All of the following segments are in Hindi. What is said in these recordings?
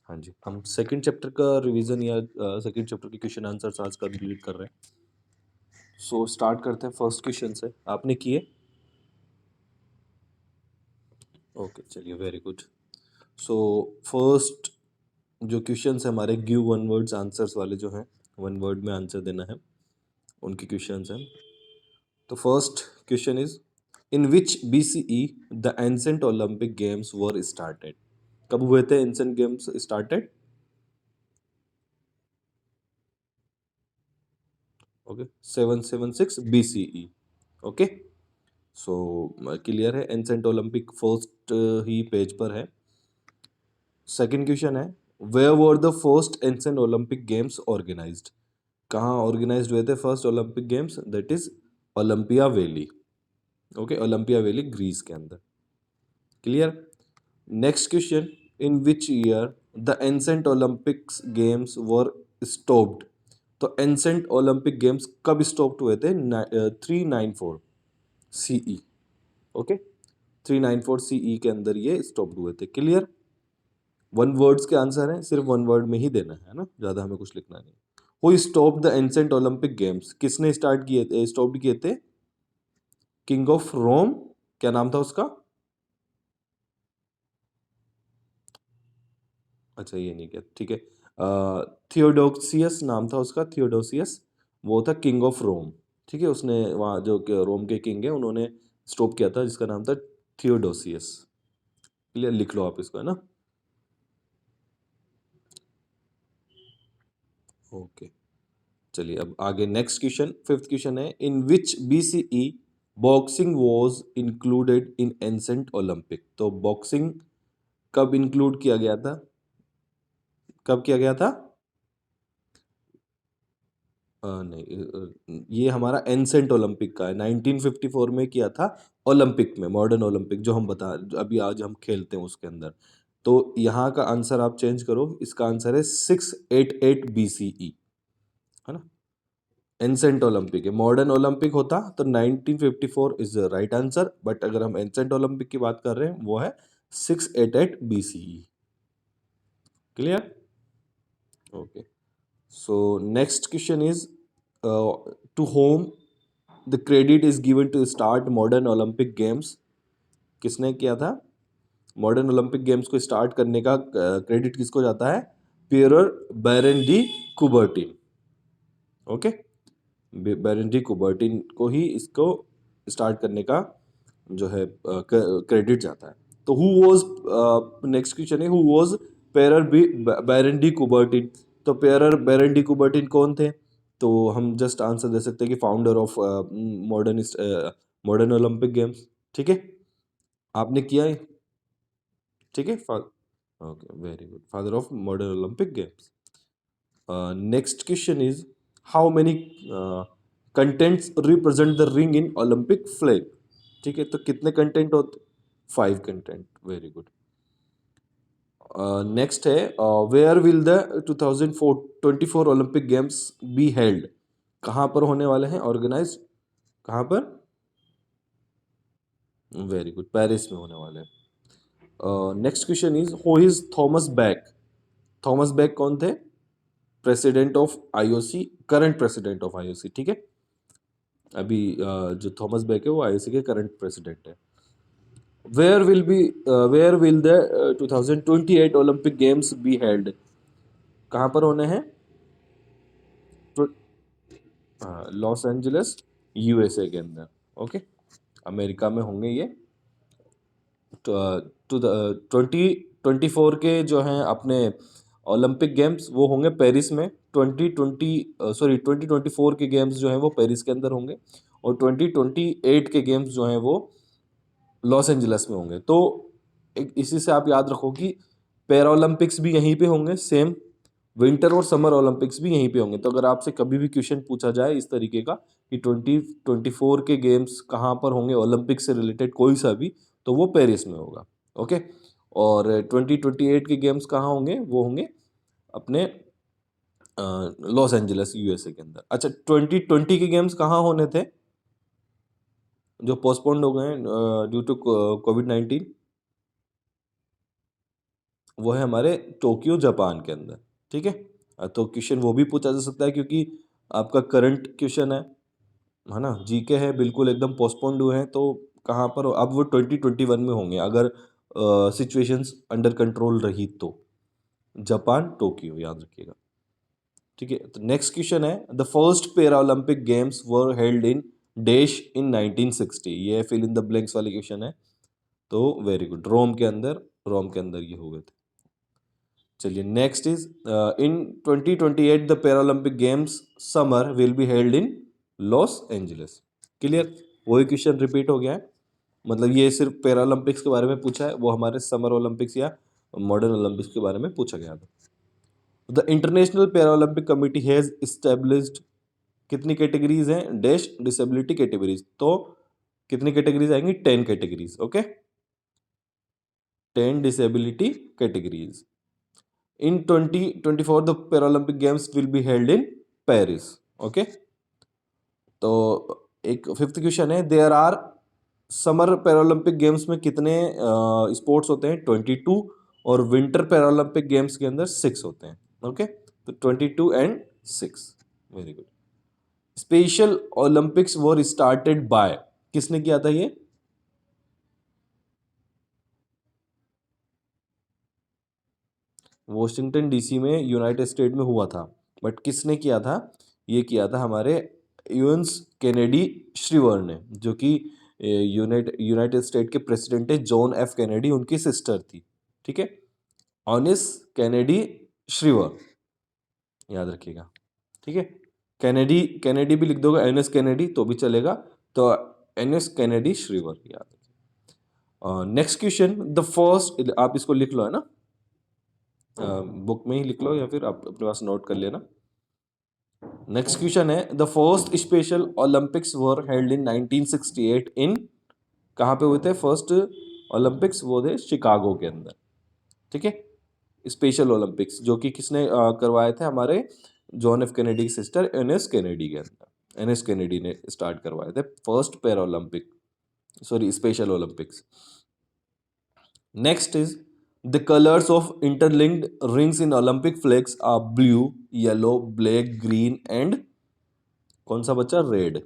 हाँ जी, हम सेकंड चैप्टर का रिवीजन या सेकंड चैप्टर के क्वेश्चन आंसर्स आज कंप्लीट कर रहे हैं। सो स्टार्ट करते हैं फर्स्ट क्वेश्चन से। आपने किए? ओके, चलिए, वेरी गुड। सो फर्स्ट जो क्वेश्चंस है हमारे, गिव वन वर्ड्स आंसर्स वाले जो हैं, वन वर्ड में आंसर देना है, उनके क्वेश्चंस हैं। तो first question is, in which BCE the ancient Olympic games were started? कब हुए थे ancient games started? Okay, 776 BCE। Okay, so clear है, एंसेंट ओलंपिक फर्स्ट ही पेज पर है। सेकंड क्वेश्चन है, where were the first ancient Olympic games organised? कहाँ ऑर्गेनाइज्ड हुए थे first Olympic games? That is Olympia valley. Okay, Olympia valley Greece के अंदर। Clear? Next question, in which year the ancient Olympics games were stopped? तो एंसेंट ओलंपिक गेम्स कब स्टॉप्ड हुए थे? 394 CE। ओके, 394 CE के अंदर ये स्टॉप्ड हुए थे। क्लियर? वन वर्ड्स के आंसर हैं, सिर्फ वन वर्ड में ही देना है ना, ज्यादा हमें कुछ लिखना नहीं। Who stop the ancient Olympic games? किसने स्टार्ट किए थे, स्टॉप किए थे? King of Rome. क्या नाम था उसका? अच्छा, ये नहीं किया, ठीक है। थियोडोसियस नाम था उसका, थियोडोसियस। वो था किंग ऑफ रोम। ठीक है, उसने वहाँ जो रोम के किंग है उन्होंने स्टॉप किया था, जिसका नाम था थियोडोसियस। क्लियर? लिख लो आप इसको, है ना। ओके, चलिए अब आगे नेक्स्ट क्वेश्चन, फिफ्थ क्वेश्चन है, इन which BCE boxing was included in ancient Olympic? तो बॉक्सिंग कब इंक्लूड किया गया था? कब किया गया था? नहीं, ये हमारा एंसेंट ओलंपिक का है, 1954 में किया था। ओलंपिक में, मॉडर्न ओलंपिक जो हम अभी आज हम खेलते हैं उसके अंदर। तो यहाँ का आंसर आप चेंज करो, इसका आंसर है 688 BCE, है ना। एंसेंट ओलंपिक है, मॉडर्न ओलंपिक होता तो 1954 is the right answer, but अगर हम एंसेंट ओलंपिक की बात कर रहे हैं वो है 688 BCE। Clear? Okay, so next question is, to whom the credit is given to start modern Olympic games? किसने किया था मॉडर्न ओलंपिक गेम्स को स्टार्ट करने का क्रेडिट? किसको जाता है? Pierre Baron de Coubertin. Okay, Baron de Coubertin को ही इसको स्टार्ट करने का जो है क्रेडिट जाता है। तो हु वाज, नेक्स्ट क्वेश्चन है, who was Pierre Baron de Coubertin? तो पेरर बेरेन डी कुबर्टिन कौन थे? तो हम जस्ट आंसर दे सकते हैं कि founder of modern modern Olympic games. ठीक है, आपने किया है। ठीक है, okay, very good, father of modern Olympic games. Next question is, how many continents represent the ring in Olympic flag? ठीक है, तो कितने कंटेंट होते? 5 कंटेंट, वेरी गुड। नेक्स्ट है, where will the 2024 Olympic games be held? कहाँ पर होने वाले हैं ऑर्गेनाइज? कहाँ पर? वेरी गुड, पेरिस में होने वाले हैं। Next question is, who is Thomas back? Thomas back कौन थे? President of IOC, current president of IOC। ठीक है, अभी जो थॉमस बैक है वो IOC के करंट प्रेसिडेंट है। Where will the 2028 Olympic games be held? कहाँ पर होने हैं? लॉस एंजलिस, USA के अंदर। ओके, अमेरिका में होंगे ये। टू 2024 के जो हैं अपने ओलंपिक गेम्स वो होंगे पेरिस में। 2024 के गेम्स जो हैं वो पेरिस के अंदर होंगे, और 2028 के गेम्स जो हैं वो लॉस एंजलिस में होंगे। तो इसी से आप याद रखो कि पैरा ओलंपिक्स भी यहीं पे होंगे सेम, विंटर और समर ओलंपिक्स भी यहीं पे होंगे। तो अगर आपसे कभी भी क्वेश्चन पूछा जाए इस तरीके का कि 2024 के गेम्स कहाँ पर होंगे ओलंपिक से रिलेटेड कोई सा भी, तो वो पेरिस में होगा। ओके, और 2028 के गेम्स कहाँ होंगे? वो होंगे अपने लॉस एंजलिस, USA के अंदर। अच्छा, 2020 के गेम्स कहाँ होने थे जो पोस्टपोन्ड हो गए ड्यू टू COVID-19? वो है हमारे टोक्यो जापान के अंदर। ठीक है। तो क्वेश्चन वो भी पूछा जा सकता है क्योंकि आपका करंट क्वेश्चन है ना, जीके है, बिल्कुल एकदम पोस्टपोन्ड हुए हैं, तो कहाँ पर अब वो 2021 में होंगे अगर सिचुएशंस अंडर कंट्रोल रही तो। जापान टोक्यो याद रखिएगा। ठीक है। तो नेक्स्ट क्वेश्चन है, the first para Olympic games were held in dash in 1960। ये फिल इन द ब्लैंक्स वाली क्वेश्चन है। तो वेरी गुड, रोम के अंदर ये हो गए थे। चलिए next is, in 2028 the Paralympic games summer will be held in Los Angeles. Clear, वही क्वेश्चन रिपीट हो गया है, मतलब ये सिर्फ पैरालंपिक्स के बारे में पूछा है, वो हमारे समर ओलंपिक्स या मॉडर्न ओलंपिक्स के बारे में पूछा गया था। The international Paralympic committee has established, कितनी कैटेगरीज हैं, डैश डिसेबिलिटी कैटेगरीज, तो कितनी कैटेगरीज आएंगी, 10 categories. Okay, 10 disability categories. In 2024 the Paralympic Games will be held in Paris. Okay, तो एक फिफ्थ क्वेश्चन है, there are summer Paralympic games में कितने स्पोर्ट्स होते हैं, 22, और विंटर पैरालंपिक गेम्स के अंदर 6 होते हैं। ओके, तो 22 and 6। Very good. Special Olympics were started by, किसने किया था ये, वॉशिंगटन डीसी में यूनाइटेड स्टेट में हुआ था, बट किसने किया था, ये किया था हमारे यूएन्स कैनेडी श्रीवर ने, जो कि यूनाइटेड स्टेट के प्रेसिडेंट है जॉन एफ कैनेडी, उनकी सिस्टर थी। ठीक है, ऑनिस कैनेडी श्रीवर, याद रखिएगा। ठीक है, कैनेडी, कैनेडी भी लिख दोगे, एनएस कैनेडी तो भी चलेगा, तो एनएस कैनेडी श्रीवर याद रखिए। नेक्स्ट क्वेश्चन, द फर्स्ट, आप इसको लिख लो है ना, बुक में ही लिख लो या फिर आप अपने पास नोट कर लेना। नेक्स्ट क्वेश्चन है, the first special Olympics were held in 1968 इन, कहाँ पे हुए थे फर्स्ट ओलंपिक्स, वो थे शिकागो के अंदर। ठीक है, स्पेशल ओलंपिक्स जो कि किसने करवाए थे, हमारे जॉन एफ कैनेडी की सिस्टर एनएस कैनेडी के अंदर, एनएस कैनेडी ने स्टार्ट करवाए थे first para Olympic, sorry special Olympics. Next is, the colors of interlinked rings in Olympic flags are blue, yellow, black, green and कौन सा बच्चा, रेड।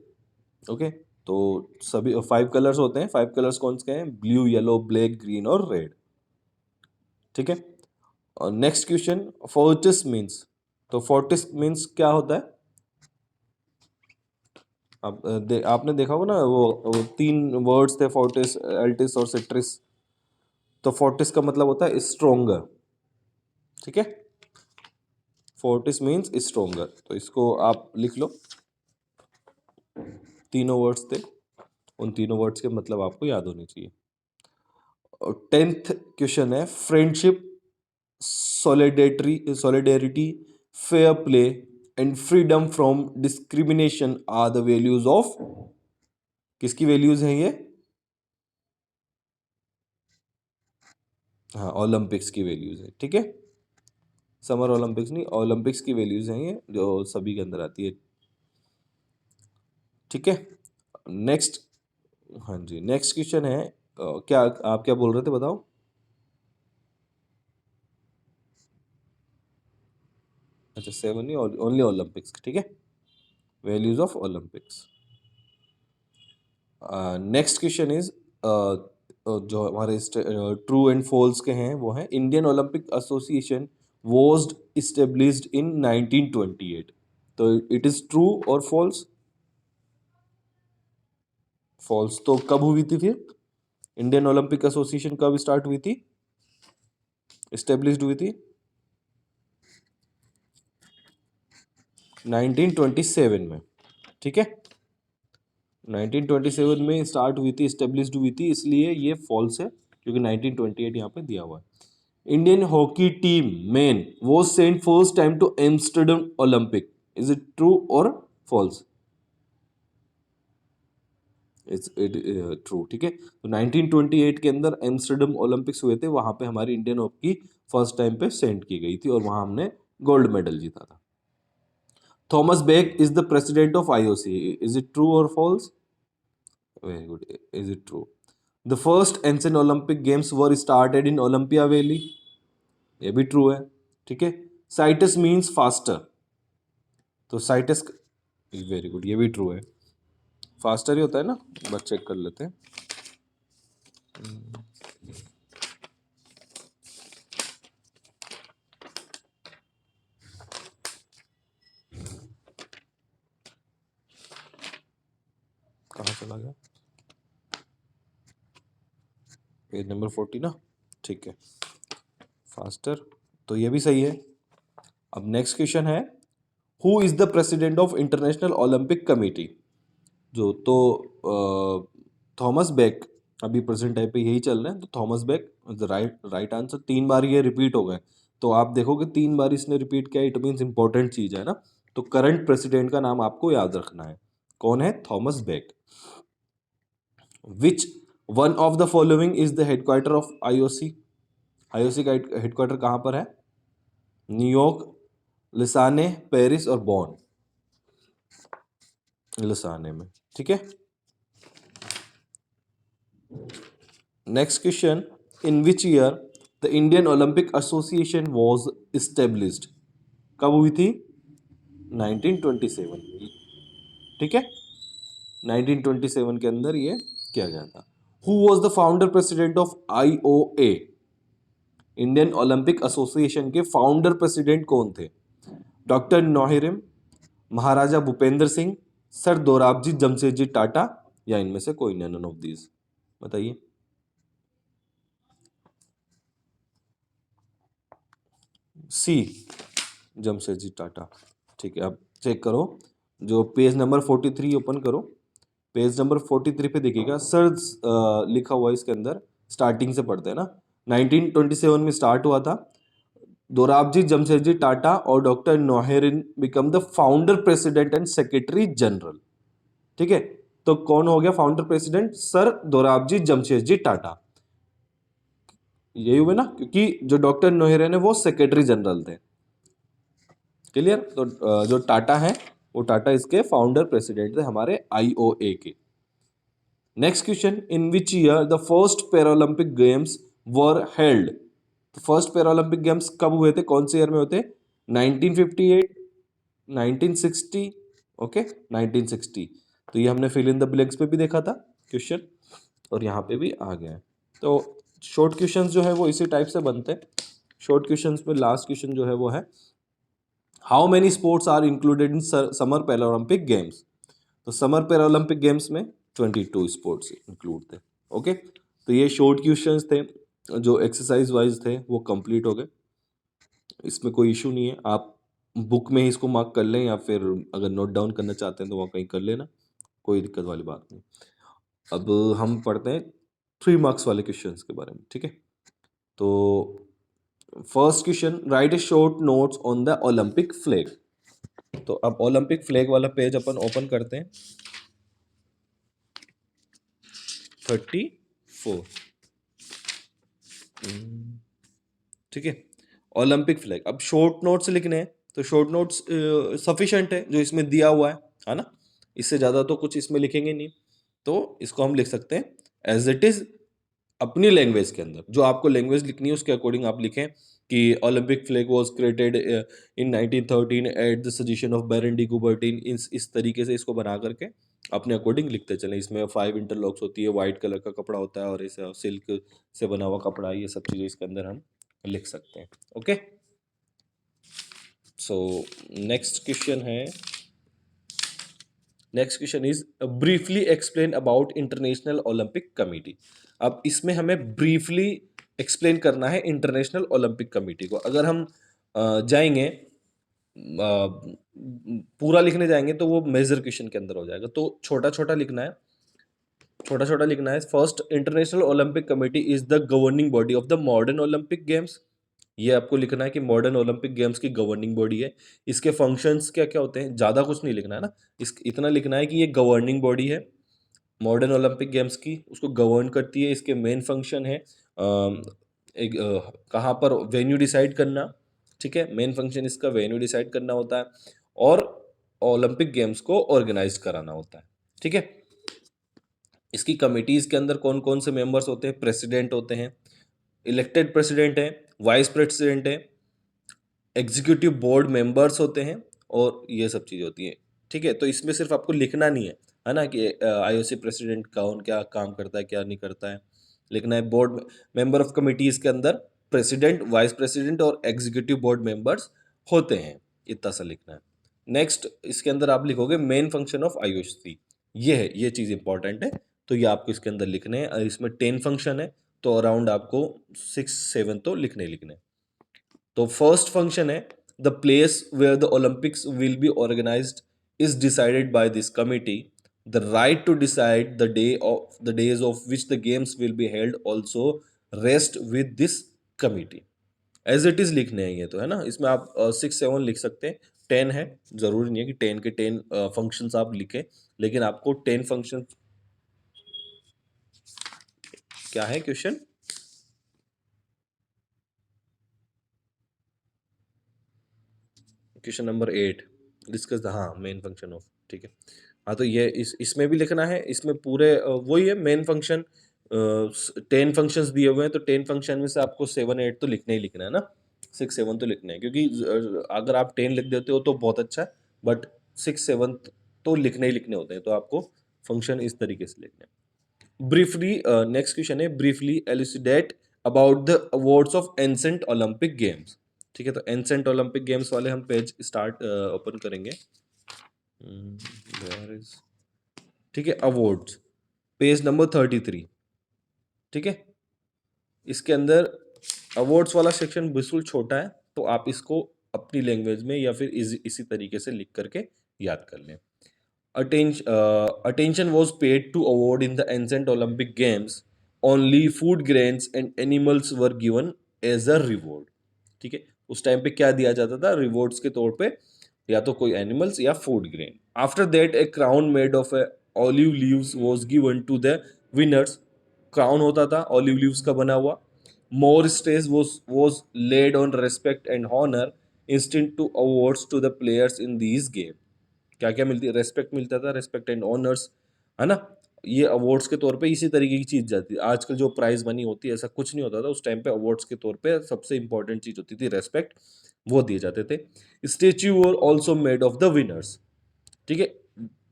ओके, तो सभी 5 कलर्स होते हैं, 5 कलर्स कौन से हैं, ब्लू, येलो, ब्लैक, ग्रीन और रेड। ठीक है, और नेक्स्ट क्वेश्चन, फोर्टिस मीन्स, तो फोर्टिस मीन्स क्या होता है, आपने देखा होगा ना, वो 3 वर्ड्स थे, फोर्टिस, एल्टिस और सिट्रिस, तो फोर्टिस का मतलब होता है स्ट्रोंगर। ठीक है, फोर्टिस मीन्स स्ट्रोंगर, तो इसको आप लिख लो, तीनों वर्ड्स थे, उन तीनों वर्ड्स के मतलब आपको याद होने चाहिए। और 10th क्वेश्चन है, friendship, solidarity, fair play and freedom from discrimination are the values of, किसकी वैल्यूज हैं ये, हाँ ओलंपिक्स की वैल्यूज है। ठीक है, समर ओलंपिक्स नहीं, ओलंपिक्स की वैल्यूज हैं ये, जो सभी के अंदर आती है। ठीक है, नेक्स्ट, हाँ जी नेक्स्ट क्वेश्चन है, क्या आप क्या बोल रहे थे बताओ, अच्छा 7 नहीं, ओनली ओलंपिक्स। ठीक है, values of Olympics. Next question is, जो हमारे ट्रू एंड फॉल्स के हैं वो हैं, Indian Olympic association was established in 1928, तो इट इज ट्रू और फॉल्स, फॉल्स। तो कब हुई थी फिर, इंडियन ओलंपिक एसोसिएशन कब स्टार्ट हुई थी, इस्टेब्लिश्ड हुई थी 1927 में। ठीक है, 1927 में स्टार्ट हुई थी, इस्टेब्लिश्ड हुई थी, इसलिए ये फॉल्स है क्योंकि 1928 यहाँ पे दिया हुआ है। इंडियन हॉकी टीम मेन वो sent first time to Amsterdam Olympic, is it true और फॉल्स, इट्स इट ट्रू। ठीक है, तो 1928 के अंदर एम्स्टर्डम ओलंपिक्स हुए थे, वहां पे हमारी इंडियन हॉकी फर्स्ट टाइम पे सेंड की गई थी और वहां हमने गोल्ड मेडल जीता था। Thomas Bach is the president of IOC, is it true और false, very good, is it true. The first ancient Olympic Games were started in Olympia Valley. ये भी ट्रू है, ठीक है। साइटस मीन्स फास्टर, तो साइटस, वेरी गुड, ये भी ट्रू है, फास्टर ही होता है ना। बस चेक कर लेते हैं। कहाँ चला गया, पेज नंबर 40 ना, ठीक है, फास्टर, तो ये भी सही है। अब नेक्स्ट क्वेश्चन है, who is the president of International Olympic Committee. जो तो थॉमस बेक, अभी प्रेजेंट टाइम पे यही चल रहे हैं, तो Thomas Bach the right answer. 3 बार ये रिपीट हो गए, तो आप देखोगे 3 बार इसने रिपीट किया, इट मीन्स इंपॉर्टेंट चीज है ना। तो करंट प्रेसिडेंट का नाम आपको याद रखना है, कौन है, Thomas Bach. Which one of the following is the headquarter of IOC. IOC का हेडक्वार्टर कहाँ पर है, न्यूयॉर्क, लिसाने, पेरिस और बॉन। लिसाने में, ठीक है। Next question, in which year the Indian Olympic association was established. कब हुई थी, 1927, ठीक है, 1927 के अंदर ये किया गया था। Who was the founder president of IOA, Indian Olympic association के फाउंडर प्रेसिडेंट कौन थे, डॉक्टर नौहिरिम, महाराजा भूपेंद्र सिंह, सर दोराबजी जमशेदजी टाटा, या इनमें से कोई नन ऑफ दीज, बताइए। सी, जमशेदजी टाटा, ठीक है। अब चेक करो, जो पेज नंबर 43 ओपन करो, पेज नंबर 43 पे देखिएगा सर लिखा हुआ है इसके अंदर, स्टार्टिंग से पढ़ते हैं ना। 1927 में स्टार्ट हुआ था, दोराबजी जमशेदजी टाटा और doctor Noehren become the founder president and secretary general, ठीक है। तो कौन हो गया founder president, sir Dorabji Jamshedji Tata, यही हुए ना, क्योंकि जो डॉक्टर नौहेरिन है वो सेक्रेटरी जनरल थे, क्लियर। तो जो टाटा है वो टाटा इसके फाउंडर प्रेसिडेंट थे हमारे आईओए के। Next question, in which year the first Paralympic games were held. तो फर्स्ट पैरालंपिक गेम्स कब हुए थे, कौन से ईयर में होते, 1958, 1960, ओके 1960। तो ये हमने फिल इन द ब्लैंक्स पे भी देखा था क्वेश्चन, और यहाँ पे भी आ गया है। तो शॉर्ट क्वेश्चंस जो है वो इसी टाइप से बनते हैं। शॉर्ट क्वेश्चंस में लास्ट क्वेश्चन जो है वो है, how many sports are included in summer Paralympic games. तो समर पैरालंपिक गेम्स में 22 स्पोर्ट्स इंक्लूड थे, ओके। तो ये शॉर्ट क्वेश्चंस थे, जो एक्सरसाइज वाइज थे वो कंप्लीट हो गए, इसमें कोई इशू नहीं है। आप बुक में ही इसको मार्क कर लें, या फिर अगर नोट डाउन करना चाहते हैं तो वहाँ कहीं कर लेना, कोई दिक्कत वाली बात नहीं। अब हम पढ़ते हैं 3 मार्क्स वाले क्वेश्चंस के बारे में, ठीक है। तो first question, right A short notes on the Olympic flag. तो अब ओलंपिक फ्लैग वाला पेज अपन ओपन करते हैं, 34, ठीक है। ओलंपिक फ्लैग, अब शॉर्ट नोट्स लिखने हैं, तो शॉर्ट नोट्स सफिशिएंट है जो इसमें दिया हुआ है ना, इससे ज़्यादा तो कुछ इसमें लिखेंगे नहीं। तो इसको हम लिख सकते हैं एज इट इज़, अपनी लैंग्वेज के अंदर जो आपको लैंग्वेज लिखनी है उसके अकॉर्डिंग आप लिखें कि Olympic flag was created in 1913 at the suggestion of Baron de Coubertin. इस तरीके से इसको बना करके अपने अकॉर्डिंग लिखते चलें। इसमें 5 इंटरलॉक्स होती है, वाइट कलर का कपड़ा होता है, और इसे सिल्क से बना हुआ कपड़ा, ये सब चीज़ें इसके अंदर हम लिख सकते हैं, ओके। सो नेक्स्ट क्वेश्चन है, next question is briefly explain about international Olympic committee. अब इसमें हमें ब्रीफली एक्सप्लेन करना है इंटरनेशनल ओलंपिक कमेटी को। अगर हम जाएंगे पूरा लिखने जाएंगे तो वो मेजर क्वेश्चन के अंदर हो जाएगा, तो छोटा छोटा लिखना है, छोटा छोटा लिखना है। First, international Olympic committee is the governing body of the modern Olympic games. ये आपको लिखना है कि मॉडर्न ओलंपिक गेम्स की गवर्निंग बॉडी है। इसके फंक्शंस क्या क्या होते हैं, ज़्यादा कुछ नहीं लिखना है ना, इतना लिखना है कि ये गवर्निंग बॉडी है मॉडर्न ओलंपिक गेम्स की, उसको गवर्न करती है। इसके मेन फंक्शन है एक कहाँ पर वेन्यू डिसाइड करना, ठीक है, मेन फंक्शन इसका वेन्यू डिसाइड करना होता है, और ओलंपिक गेम्स को ऑर्गेनाइज कराना होता है, ठीक है। इसकी कमिटीज़ के अंदर कौन कौन से मेंबर्स होते हैं, प्रेसिडेंट होते हैं, इलेक्टेड प्रेसिडेंट है, वाइस प्रेसिडेंट है, एग्जीक्यूटिव बोर्ड मेंबर्स होते हैं और ये सब चीज़ें होती हैं। ठीक है, तो इसमें सिर्फ आपको लिखना नहीं है ना, कि आईओसी प्रेसिडेंट कौन क्या काम करता है क्या नहीं करता है, लिखना है। बोर्ड मेंबर ऑफ कमिटीज़ के अंदर प्रेसिडेंट, वाइस प्रेसिडेंट और एग्जीक्यूटिव बोर्ड मेंबर्स होते हैं, इतना सा लिखना है। नेक्स्ट इसके अंदर आप लिखोगे मेन फंक्शन ऑफ आईओसी, ये है, ये चीज़ इंपॉर्टेंट है, तो ये आपको इसके अंदर लिखने हैं। और इसमें 10 फंक्शन है, तो अराउंड आपको 6-7 तो लिखने ही लिखने हैं। तो फर्स्ट फंक्शन है, the place where the Olympics will be organised is decided by this committee. The right to decide the days of which the games will be held also rest with this committee. As it is लिखने हैं ये तो, है ना। इसमें आप 6-7 लिख सकते हैं, 10 है, जरूरी नहीं है कि 10 के 10 फंक्शंस आप लिखें, लेकिन आपको 10 फंक्शन। क्या है question? Question number 8, discuss the, हाँ, मेन फंक्शन ऑफ, ठीक है। हाँ, तो ये इसमें भी लिखना है, इसमें पूरे वही है मेन फंक्शन। 10 फंक्शंस दिए हुए हैं, तो 10 फंक्शन में से आपको 7-8 तो लिखना ही लिखना है ना, 6-7 तो लिखना है, क्योंकि अगर आप 10 लिख देते हो तो बहुत अच्छा है, बट 6-7 तो लिखने ही लिखने होते हैं, तो आपको फंक्शन इस तरीके से लिखने हैं। ब्रीफली, नेक्स्ट क्वेश्चन है, briefly elucidate about the awards of ancient Olympic games. ठीक है, तो एंसेंट ओलंपिक गेम्स वाले हम पेज स्टार्ट ओपन करेंगे। Where is, ठीक है, अवार्ड्स, पेज नंबर 33। ठीक है, इसके अंदर अवार्ड्स वाला सेक्शन बिल्कुल छोटा है, तो आप इसको अपनी लैंग्वेज में या फिर इसी तरीके से लिख करके याद कर लें। Attention was paid to award in the ancient Olympic Games. Only food grains and animals were given as a reward. ठीक है, उस टाइम पे क्या दिया जाता था रिवॉर्ड्स के तौर पे? या तो कोई एनिमल्स या food grain. After that a crown made of olive leaves was given to the winners. Crown होता था ऑलिव लीव्स का बना हुआ। More stress was laid on respect and honor instant to awards to the players in these games. क्या क्या मिलती है? रेस्पेक्ट मिलता था, रेस्पेक्ट एंड ऑनर्स, है ना। ये अवार्ड्स के तौर पे इसी तरीके की चीज जाती है। आजकल जो प्राइज मनी होती है ऐसा कुछ नहीं होता था, उस टाइम पे अवार्ड्स के तौर पे सबसे इंपॉर्टेंट चीज होती थी रेस्पेक्ट, वो दिए जाते थे। Statue were also made of the winners. ठीक है,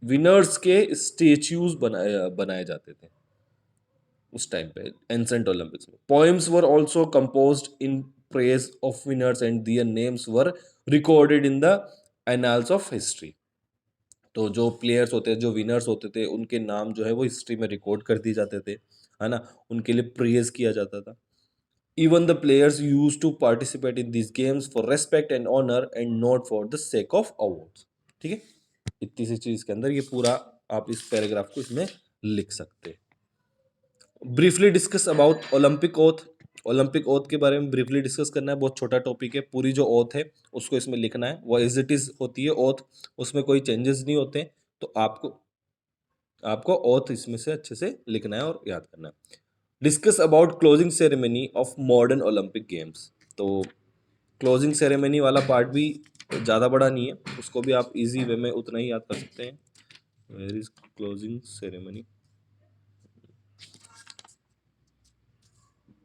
विनर्स के स्टेच्यूज बनाए बनाए जाते थे उस टाइम पे एंसेंट ओलंपिक्स में। Poems were also composed in praise of winners and their names were recorded in the annals of history. तो जो प्लेयर्स होते हैं, जो विनर्स होते थे, उनके नाम जो है वो हिस्ट्री में रिकॉर्ड कर दिए जाते थे, है ना। उनके लिए प्रेज किया जाता था। Even the players use to participate in this games for respect and honour and not for the sake of awards. ठीक है, इतनी सी चीज के अंदर ये पूरा आप इस पैराग्राफ को इसमें लिख सकते हैं। Briefly discuss about Olympic oath. Olympic oath के बारे में ब्रीफली डिस्कस करना है, बहुत छोटा टॉपिक है। पूरी जो ओथ है उसको इसमें लिखना है, वो एज इट इज होती है ओथ, उसमें कोई चेंजेस नहीं होते। तो आपको आपको ओथ इसमें से अच्छे से लिखना है और याद करना है। Discuss about closing ceremony of modern Olympic games. तो क्लोजिंग सेरेमनी वाला पार्ट भी ज़्यादा बड़ा नहीं है, उसको भी आप इजी वे में उतना ही याद कर सकते हैं। Where is closing ceremony,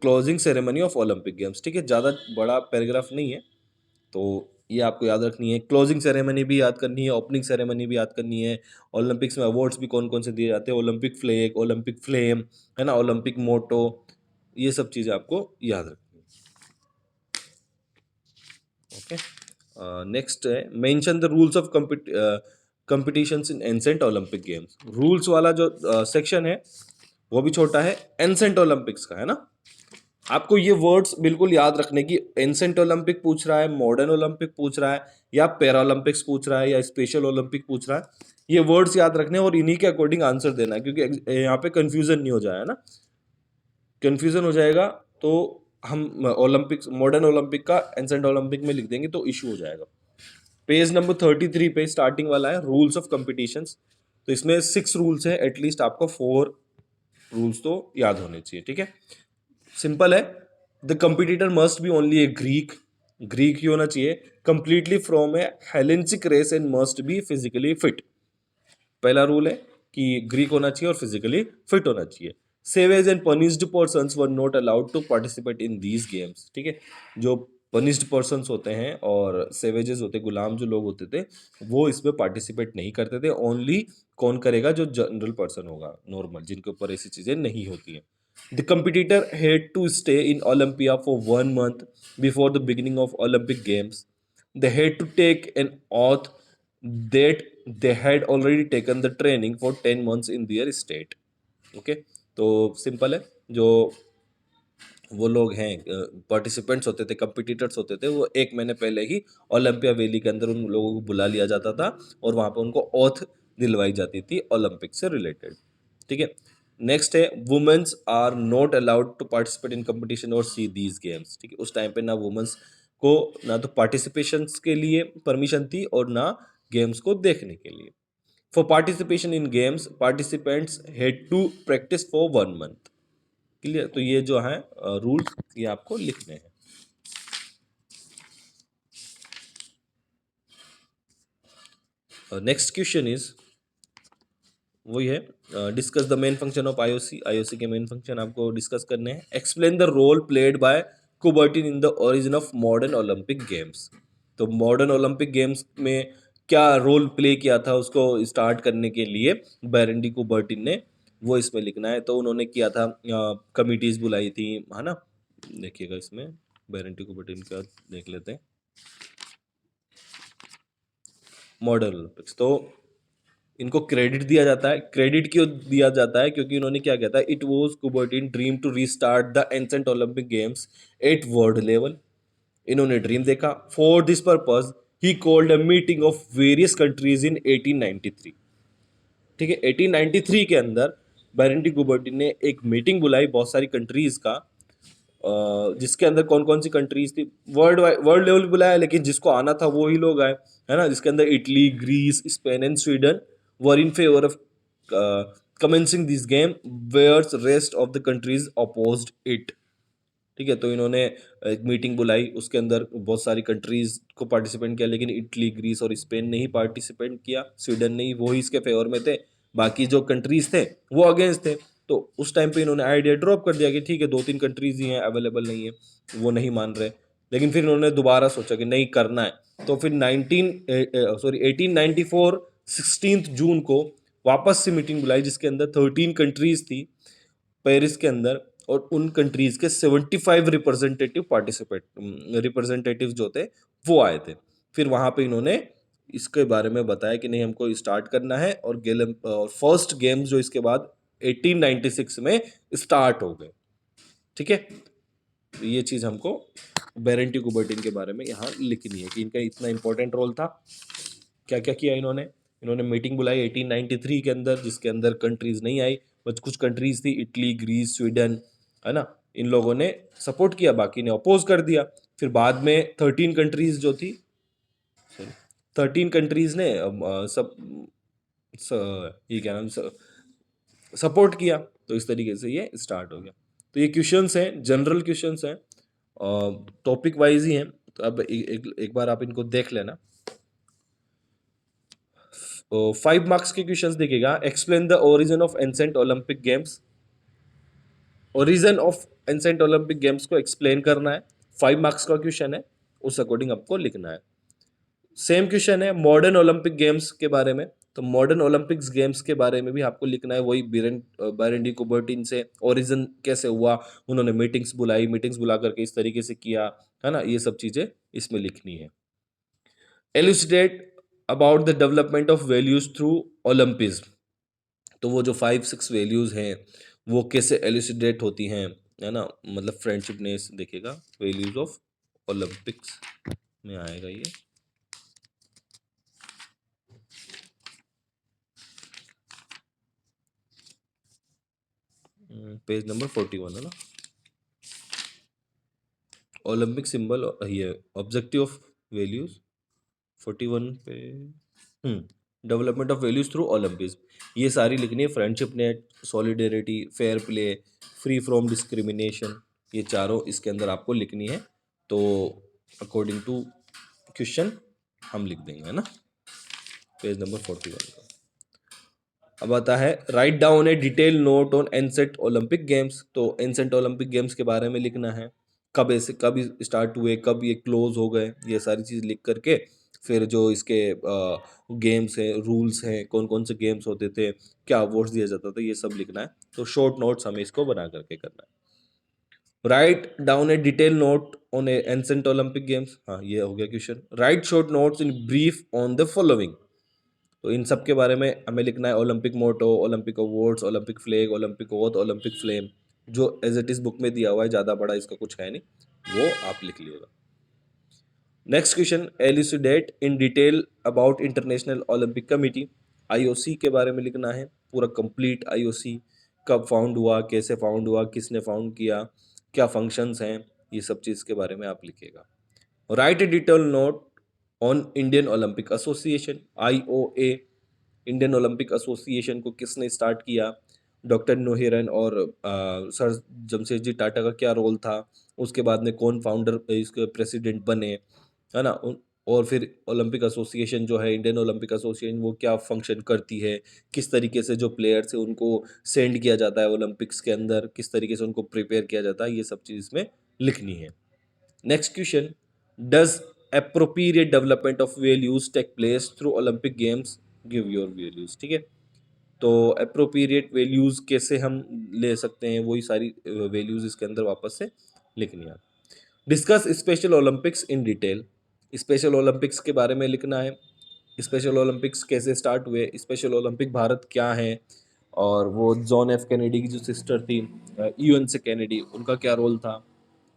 closing ceremony of Olympic games. ठीक है, ज़्यादा बड़ा पैराग्राफ नहीं है, तो ये आपको याद रखनी है। क्लोजिंग सेरेमनी भी याद करनी है, ओपनिंग सेरेमनी भी याद करनी है। ओलंपिक्स में अवार्ड्स भी कौन कौन से दिए जाते हैं, ओलंपिक फ्लैग, ओलंपिक फ्लेम, है ना, ओलंपिक मोटो, ये सब चीज़ें आपको याद रखनी है। ओके, नेक्स्ट है mention the rules of competitions in ancient Olympic games. Rules वाला जो सेक्शन है वो भी छोटा है, एंसेंट ओलंपिक्स का, है ना। आपको ये वर्ड्स बिल्कुल याद रखने की, एंसेंट ओलंपिक पूछ रहा है, मॉडर्न ओलंपिक पूछ रहा है, या पैरा ओलंपिक्स पूछ रहा है, या स्पेशल ओलंपिक पूछ रहा है, ये वर्ड्स याद रखने और इन्हीं के अकॉर्डिंग आंसर देना है, क्योंकि यहाँ पे कंफ्यूजन नहीं हो जाए, है ना। कंफ्यूजन हो जाएगा तो हम ओलंपिक्स, मॉडर्न ओलंपिक का एंसेंट ओलंपिक में लिख देंगे तो इशू हो जाएगा। पेज नंबर 33 पे स्टार्टिंग वाला है रूल्स ऑफ कंपटीशंस। तो इसमें 6 रूल्स है, एटलीस्ट आपको 4 रूल्स तो याद होने चाहिए। ठीक है, सिंपल है। The competitor must be only a Greek, Greek ही होना चाहिए, completely from a Hellenistic race and must be physically fit. पहला रूल है कि ग्रीक होना चाहिए और फिजिकली फिट होना चाहिए। Savage and punished persons were not allowed to participate in these games. ठीक है, जो पनिश्ड पर्सन्स होते हैं और सेवेजेस होते, गुलाम जो लोग होते थे, वो इसमें पार्टिसिपेट नहीं करते थे। ओनली कौन करेगा? जो जनरल पर्सन होगा, नॉर्मल, जिनके ऊपर ऐसी चीजें नहीं होती हैं। The competitor had to stay in Olympia for 1 month before the beginning of Olympic games. They had to take an oath that they had already taken the training for 10 months in their state. Okay, तो सिंपल है। जो वो लोग हैं, पार्टिसिपेंट्स होते थे, कंपिटिटर्स होते थे, वो 1 महीने पहले ही ओलंपिया वैली के अंदर उन लोगों को बुला लिया जाता था और वहाँ पे उनको ऑथ दिलवाई जाती थी ओलंपिक से रिलेटेड। ठीक है, नेक्स्ट है womens are not allowed to participate in competition और सी दीज गेम्स। ठीक है, उस टाइम पे ना वुमेन्स को ना तो पार्टिसिपेशन के लिए परमिशन थी और ना गेम्स को देखने के लिए। For participation in games participants had to practise for 1 month। Clear? तो ये जो है रूल्स, ये आपको लिखने हैं। नेक्स्ट क्वेश्चन इज वही है, discuss the main function of IOC. IOC के मेन फंक्शन आपको डिस्कस करने हैं। Explain the role played by Coubertin in the origin of modern Olympic games. तो मॉडर्न ओलंपिक गेम्स में क्या रोल प्ले किया था उसको स्टार्ट करने के लिए बैरेंडी कुबर्टिन ने, वो इसमें लिखना है। तो उन्होंने किया था, कमिटीज बुलाई थी, है ना। देखिएगा इसमें बैरेंडी कुबर्टिन का देख लेते हैं। मॉडर्न ओलंपिक्स, तो इनको क्रेडिट दिया जाता है। क्रेडिट क्यों दिया जाता है? क्योंकि इन्होंने क्या कहता है, it was Coubertin dream to restart the ancient Olympic games at world level. इन्होंने ड्रीम देखा। For this purpose he called a meeting of various countries in 1893। ठीक है, 1893 के अंदर बैरेंडी कुबर्टिन ने एक मीटिंग बुलाई बहुत सारी कंट्रीज का, जिसके अंदर कौन कौन सी कंट्रीज थी, वर्ल्ड लेवल बुलाया, लेकिन जिसको आना था वो ही लोग आए, है ना। जिसके अंदर Italy, Greece, Spain and Sweden were in favour of commencing this game, whereas rest of the countries opposed it. ठीक है, तो इन्होंने एक मीटिंग बुलाई, उसके अंदर बहुत सारी कंट्रीज को पार्टिसिपेंट किया, लेकिन इटली, ग्रीस और स्पेन ने ही पार्टिसिपेंट किया, स्वीडन नहीं, वो ही इसके फेवर में थे। बाकी जो कंट्रीज थे वो अगेंस्ट थे। तो उस टाइम पे इन्होंने आइडिया ड्रॉप कर दिया कि ठीक है, 2-3 कंट्रीज ही हैं, अवेलेबल नहीं है, वो नहीं मान रहे। लेकिन फिर इन्होंने दोबारा सोचा कि नहीं, करना है। तो फिर 1894 16 जून को वापस से मीटिंग बुलाई, जिसके अंदर 13 कंट्रीज थी पेरिस के अंदर, और उन कंट्रीज के 75 रिप्रेजेंटेटिव जो थे वो आए थे। फिर वहां पे इन्होंने इसके बारे में बताया कि नहीं, हमको स्टार्ट करना है, और फर्स्ट गेम्स जो इसके बाद 1896 में स्टार्ट हो गए। ठीक है, तो ये चीज हमको बेरेंटी कुबर्टिन के बारे में यहाँ लिखनी है कि इनका इतना इंपॉर्टेंट रोल था। क्या क्या किया इन्होंने? इन्होंने मीटिंग बुलाई 1893 के अंदर, जिसके अंदर कंट्रीज नहीं आई, बस कुछ कंट्रीज थी, इटली, ग्रीस, स्वीडन, है ना। इन लोगों ने सपोर्ट किया, बाकी ने अपोज कर दिया। फिर बाद में 13 कंट्रीज जो थी, 13 कंट्रीज ने ये क्या नाम, सपोर्ट किया। तो इस तरीके से ये स्टार्ट हो गया। तो ये क्वेश्चंस हैं, जनरल क्वेश्चंस हैं, टॉपिक वाइज ही हैं। तो अब एक बार आप इनको देख लेना। 5 मार्क्स के क्वेश्चंस देखिएगा। Explain the origin of ancient Olympic games. Origin of ancient Olympic games को एक्सप्लेन करना है। 5 मार्क्स का क्वेश्चन है, उस अकॉर्डिंग आपको लिखना है। सेम क्वेश्चन है मॉडर्न ओलंपिक गेम्स के बारे में। तो मॉडर्न ओलंपिक्स गेम्स के बारे में भी आपको लिखना है, वही बैरेंडी कुबर्टिन से ओरिजिन कैसे हुआ, उन्होंने मीटिंग्स बुलाई, मीटिंग्स बुला करके इस तरीके से किया, है ना। ये सब चीजें इसमें लिखनी है। Elucidate about the development of values through Olympism. तो वो जो 5-6 वैल्यूज हैं वो कैसे एलुसिडेट होती हैं, है ना। मतलब फ्रेंडशिपनेस देखिएगा, वैल्यूज ऑफ ओलंपिक्स में आएगा ये। पेज नंबर 41 है ना। ओलंपिक सिंबल, ये ऑब्जेक्टिव ऑफ वैल्यूज 41 पे। डेवलपमेंट ऑफ वैल्यूज थ्रू ओलंपिज्म, ये सारी लिखनी है। Friendship net, solidarity, fair play, free from discrimination, ये चारों इसके अंदर आपको लिखनी है। तो अकॉर्डिंग टू क्वेश्चन हम लिख देंगे, है ना, पेज नंबर 41 का। अब आता है write down a detail note on ancient Olympic games. तो एंसेंट ओलंपिक गेम्स के बारे में लिखना है, कब ऐसे कब स्टार्ट हुए, कब ये क्लोज हो गए, ये सारी चीज़ लिख करके फिर जो इसके गेम्स हैं, रूल्स हैं, कौन कौन से गेम्स होते थे, क्या अवार्ड्स दिया जाता था, ये सब लिखना है। तो शॉर्ट नोट्स हमें इसको बना करके करना है। Write down a detail note on a ancient Olympic games, हाँ ये हो गया question. Write short notes in brief on the following. तो इन सब के बारे में हमें लिखना है, Olympic motto, Olympic awards, Olympic flag, Olympic oath, Olympic flame, जो एज इट इज बुक में दिया हुआ है, ज़्यादा बड़ा इसका कुछ है नहीं, वो आप लिख लीजिएगा। Next question, elucidate in detail about international Olympic committee. IOC के बारे में लिखना है, पूरा कंप्लीट आईओसी, कब फाउंड हुआ, कैसे फाउंड हुआ, किसने फाउंड किया, क्या फंक्शंस हैं, ये सब चीज़ के बारे में आप लिखिएगा। Right A detail note on Indian Olympic association, IOA. Indian Olympic association को किसने स्टार्ट किया, डॉक्टर नोहिरन और सर जमशेदजी टाटा का क्या रोल था, उसके बाद में कौन फाउंडर इसके प्रेसिडेंट बने, है ना। और फिर ओलंपिक एसोसिएशन जो है, इंडियन ओलंपिक एसोसिएशन, वो क्या फंक्शन करती है, किस तरीके से जो प्लेयर्स है उनको सेंड किया जाता है ओलंपिक्स के अंदर, किस तरीके से उनको प्रिपेयर किया जाता है, ये सब चीज़ इसमें लिखनी है। Next question, does appropriate development of values take place through Olympic games, give your values। ठीक है, तो appropriate values कैसे हम ले सकते हैं, वही सारी values इसके अंदर वापस से लिखनी है। Discuss special Olympics in detail, special Olympics के बारे में लिखना है, स्पेशल ओलंपिक्स कैसे स्टार्ट हुए, स्पेशल ओलंपिक भारत क्या है, और वो जॉन एफ कैनेडी की जो सिस्टर थी, यूएन से कैनेडी, उनका क्या रोल था,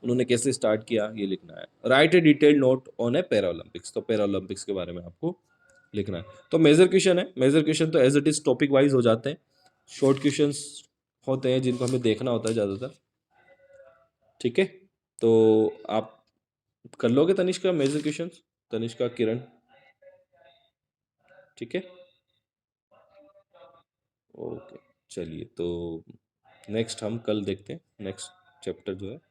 उन्होंने कैसे स्टार्ट किया, ये लिखना है। Write a detailed note on a para Olympics, तो पैरा ओलंपिक्स के बारे में आपको लिखना है। तो मेजर क्वेश्चन है, मेजर क्वेश्चन तो as it is topic wise हो जाते हैं, शॉर्ट क्वेश्चंस होते हैं जिनको हमें देखना होता है ज़्यादातर। ठीक है, तो आप कर लोगे तनिष्का मेजर क्वेश्चंस, तनिष्का, किरण, ठीक है, ओके। चलिए, तो नेक्स्ट हम कल देखते हैं नेक्स्ट चैप्टर जो है